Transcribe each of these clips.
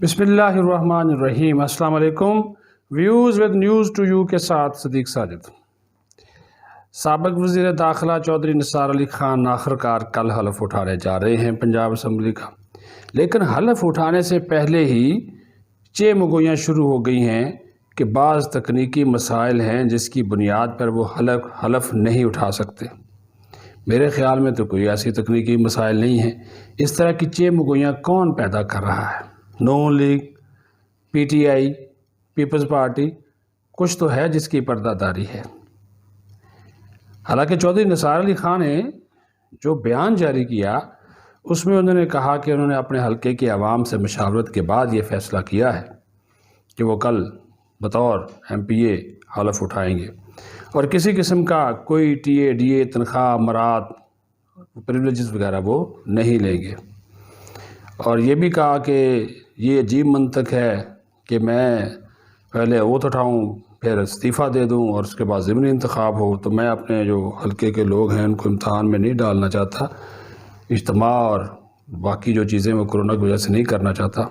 बिस्मिल्लाहिर्रहमानिर्रहीम। अस्सलाम वालेकुम views with news to you के साथ सदीक साजिद। साबिक़ वज़ीर दाखिला चौधरी निसार अली खान आखिरकार कल हलफ उठाने जा रहे हैं पंजाब असम्बली का, लेकिन हलफ उठाने से पहले ही चेमगोइयाँ शुरू हो गई हैं कि बाज़ तकनीकी मसाइल हैं जिसकी बुनियाद पर वो हलफ नहीं उठा सकते। मेरे ख़्याल में तो कोई ऐसी तकनीकी मसाइल नहीं है। इस तरह की चेमगोइयाँ कौन पैदा कर रहा है? नून लीग, पीटीआई, पीपल्स पार्टी, कुछ तो है जिसकी पर्दादारी है। हालांकि चौधरी निसार अली खान ने जो बयान जारी किया उसमें उन्होंने कहा कि उन्होंने अपने हलके की आवाम से मशावरत के बाद ये फ़ैसला किया है कि वो कल बतौर MPA हलफ उठाएंगे और किसी किस्म का कोई TA, DA, तनख्वाह, मरात, प्रिविलेजेस वगैरह वो नहीं लेंगे। और ये भी कहा कि ये अजीब मंतक है कि मैं पहले ओथ उठाऊँ फिर इस्तीफ़ा दे दूँ और उसके बाद ज़िमनी इंतखाब हो, तो मैं अपने जो हलके के लोग हैं उनको इम्तहान में नहीं डालना चाहता। इज्तिमा और बाकी जो चीज़ें वो कोरोना की वजह से नहीं करना चाहता।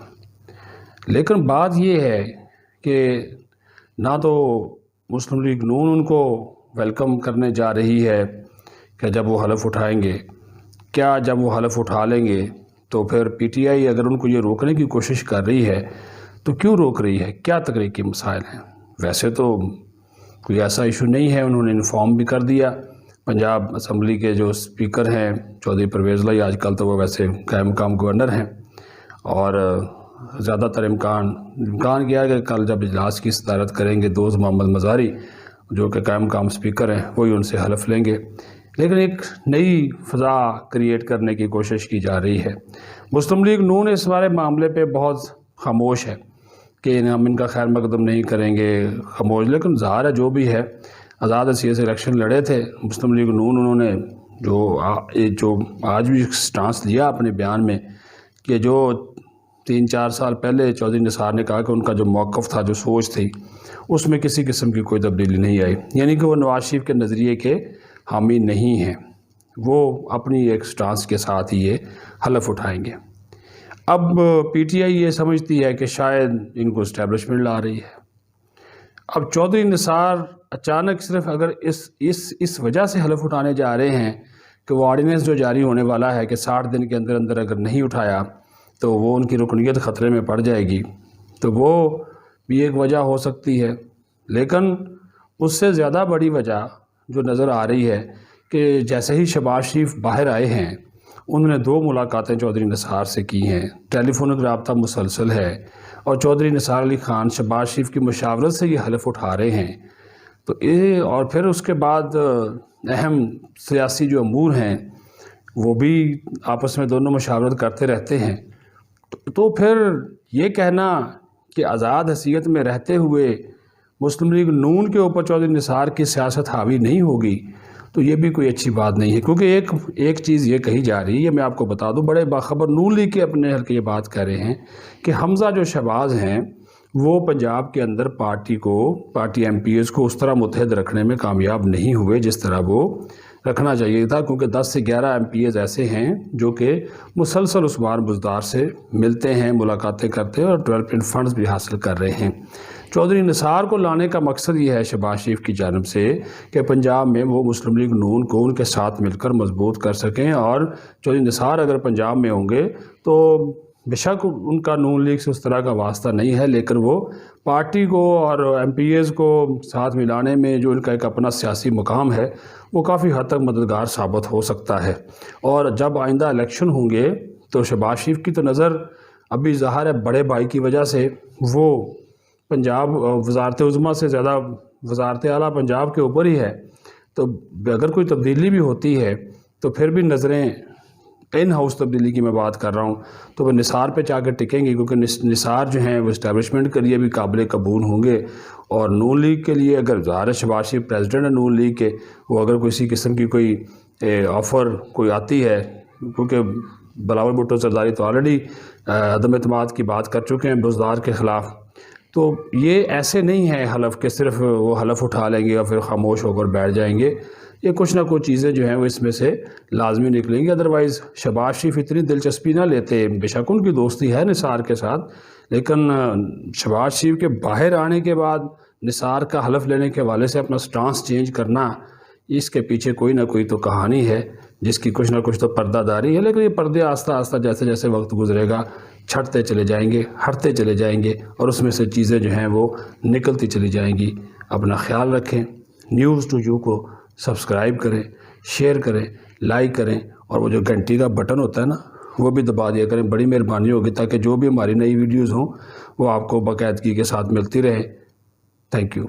लेकिन बात ये है कि ना तो मुस्लिम लीग नून उनको वेलकम करने जा रही है कि जब वो हलफ उठाएंगे, क्या जब वो हलफ उठा लेंगे तो फिर PTI अगर उनको ये रोकने की कोशिश कर रही है तो क्यों रोक रही है? क्या तकनीकी मसाइल हैं? वैसे तो कोई ऐसा इशू नहीं है। उन्होंने इन्फॉर्म भी कर दिया। पंजाब असम्बली के जो स्पीकर हैं चौधरी परवेज़ लाई, आजकल तो वो वैसे कायम मकाम गवर्नर हैं, और ज़्यादातर इम्कान किया है कि कल जब इजलास की सदारत करेंगे दोस्त मोहम्मद मज़ारी जो कि कायम मकाम स्पीकर हैं वही उनसे हलफ लेंगे। लेकिन एक नई फ़ज़ा क्रिएट करने की कोशिश की जा रही है। मुस्लिम लीग नून इस बारे मामले पे बहुत खामोश है कि हम इनका खैर मकदम नहीं करेंगे, खामोश। लेकिन ज़ाहिर है जो भी है, आज़ाद हसीयत से इलेक्शन लड़े थे मुस्लिम लीग नून। उन्होंने जो आज भी स्टांस लिया अपने बयान में कि जो 3-4 साल पहले चौधरी निसार ने कहा कि उनका जो मौक़िफ़ था, जो सोच थी, उसमें किसी किस्म की कोई तब्दीली नहीं आई। यानी कि वो नवाज शरीफ के नज़रिए के हामी नहीं हैं। वो अपनी एक स्टांस के साथ ही ये हलफ उठाएंगे। अब PTI ये समझती है कि शायद इनको इस्टेब्लिशमेंट ला रही है। अब चौधरी निसार अचानक सिर्फ अगर इस वजह से हलफ उठाने जा रहे हैं कि वो ऑर्डिनेंस जो जारी होने वाला है कि 60 दिन के अंदर अंदर अगर नहीं उठाया तो वो उनकी रुकनीत ख़तरे में पड़ जाएगी, तो वो भी एक वजह हो सकती है। लेकिन उससे ज़्यादा बड़ी वजह जो नज़र आ रही है कि जैसे ही शहबाज शरीफ बाहर आए हैं उन्होंने 2 मुलाकातें चौधरी निसार से की हैं, टेलीफोनिक रब्ता मुसलसल है, और चौधरी निसार अली खान शहबाज शरीफ की मशावरत से ये हलफ उठा रहे हैं। तो ये और फिर उसके बाद अहम सियासी जो अमूर हैं वो भी आपस में दोनों मशावरत करते रहते हैं। तो फिर ये कहना कि आज़ाद हसीयत में रहते हुए मुस्लिम लीग नून के ऊपर चौधरी निसार की सियासत हावी नहीं होगी, तो ये भी कोई अच्छी बात नहीं है। क्योंकि एक चीज़ ये कही जा रही है, मैं आपको बता दूं, बड़े बाखबर नून लीग के अपने हल्के ये बात कर रहे हैं कि हमज़ा जो शहबाज हैं वो पंजाब के अंदर पार्टी MPs को उस तरह मुत्तहद रखने में कामयाब नहीं हुए जिस तरह वो रखना चाहिए था। क्योंकि 10 से 11 MPs ऐसे हैं जो कि मुसलसल उस्मान बुज़दार से मिलते हैं, मुलाकातें करते हैं और डेवलपमेंट फंड्स भी हासिल कर रहे हैं। चौधरी निसार को लाने का मकसद ये है शहबाज शरीफ की जानिब से कि पंजाब में वो मुस्लिम लीग नून को उनके साथ मिलकर मजबूत कर सकें। और चौधरी निसार अगर पंजाब में होंगे तो बेशक उनका नून लीग से उस तरह का वास्ता नहीं है, लेकिन वो पार्टी को और MPs को साथ मिलाने में जो इनका एक अपना सियासी मुकाम है वो काफ़ी हद तक मददगार साबित हो सकता है। और जब आइंदा इलेक्शन होंगे तो शहबाज शरीफ की तो नज़र अभी ज़ाहिर है बड़े भाई की वजह से वो पंजाब वज़ारत उज़्मा से ज़्यादा वज़ारत आला पंजाब के ऊपर ही है। तो अगर कोई तब्दीली भी होती है तो फिर भी नज़रें इन हाउस तब्दीली की मैं बात कर रहा हूँ तो वो निसार पे जाकर टिकेंगी, क्योंकि निसार जो हैं वो इस्टेब्लिशमेंट के लिए भी काबिल कबूल होंगे। और नून लीग के लिए अगर ज़ाहिर शहबाज शरीफ प्रेसिडेंट है नून लीग के, वो अगर किसी किस्म की कोई ऑफ़र कोई आती है, क्योंकि बिलावल भुट्टो सरदारी तो ऑलरेडी अदम एतमाद की बात कर चुके हैं बुज़दार के ख़िलाफ़, तो ये ऐसे नहीं है हलफ के सिर्फ वो हलफ उठा लेंगे और फिर खामोश होकर बैठ जाएंगे। ये कुछ ना कुछ चीज़ें जो हैं वो इसमें से लाजमी निकलेंगी। अदरवाइज़ शहबाज शरीफ इतनी दिलचस्पी ना लेते, बेशक उनकी दोस्ती है निसार के साथ, لیکن شہباز شریف کے باہر آنے کے بعد نثار کا حلف لینے کے حوالے سے اپنا سٹانس چینج کرنا، اس کے پیچھے کوئی نہ کوئی تو کہانی ہے جس کی کچھ نہ کچھ تو پردہ داری ہے، لیکن یہ پردے آہستہ آہستہ جیسے جیسے وقت گزرے گا چھٹتے چلے جائیں گے، ہٹتے چلے جائیں گے، اور اس میں سے چیزیں جو ہیں وہ نکلتی چلی جائیں گی۔ اپنا خیال رکھیں، نیوز ٹو یو کو سبسکرائب کریں، شیئر کریں، لائک کریں، اور وہ جو گھنٹی کا بٹن ہوتا ہے نا وہ بھی دبا دیا کریں، بڑی مہربانی ہوگی، تاکہ جو بھی ہماری نئی ویڈیوز ہوں وہ آپ کو باقاعدگی کے ساتھ ملتی رہیں۔ Thank you.